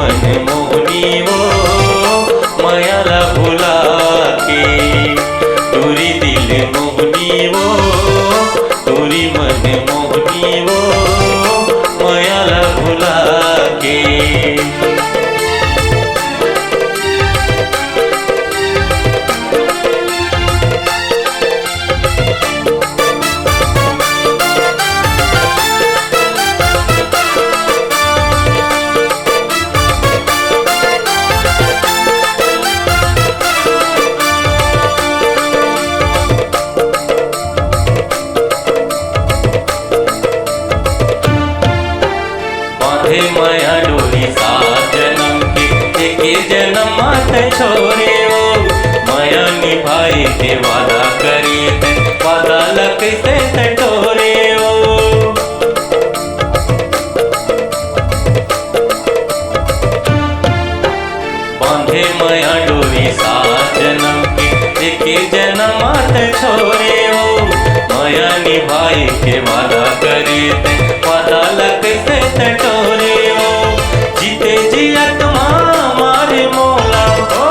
मन मोहनी वो मायाला भुला के, तुरी दिल मोहनी वो तुरी मन मोहनी वो मायाला भुला के। माया डोरी सात जन्म के एक जन्म मात छोरे वो, माया निभाए के वादा करे थे वादा लगते थे टोरे वो। बांधे माया डोरी सात जन्म के एक जन्म मात छोरे वो, माया निभाए के वादा करे थे वादा लगते थे टोरे। जीते जिया तुम्हारे मोला हो,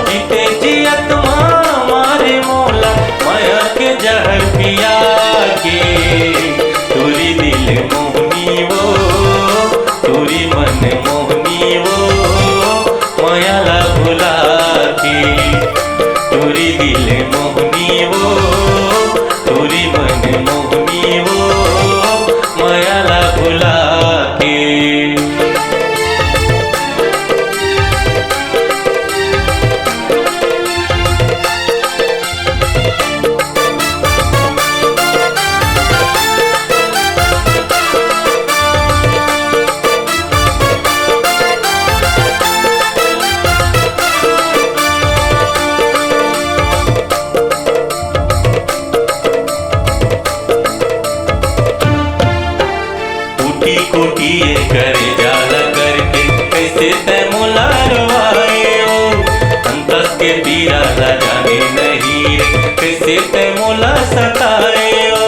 जीते जिया तुम्हारे मोला माया के जहर पिया के, तुरी दिल मोहनी वो तुरी मन मोहनी वो मायाला भुला के, तुरी दिल मोहनी वो तुरी मन मोहनी वो मायाला भुला के। कोटी करे जाला करके कैसे तै मोला रवाए हो, अंतस के पीरा ला जाने नहीं रे कैसे तै मोला सताए हो।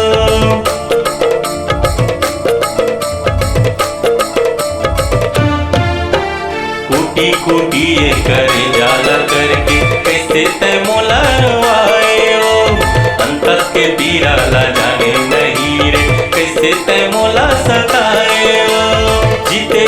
कोटी कोटी करे जाला करके कैसे तै मोला रवाए हो, अंतस के पीरा ला जाने नहीं रे कैसे तै मोला सताए हो। जीते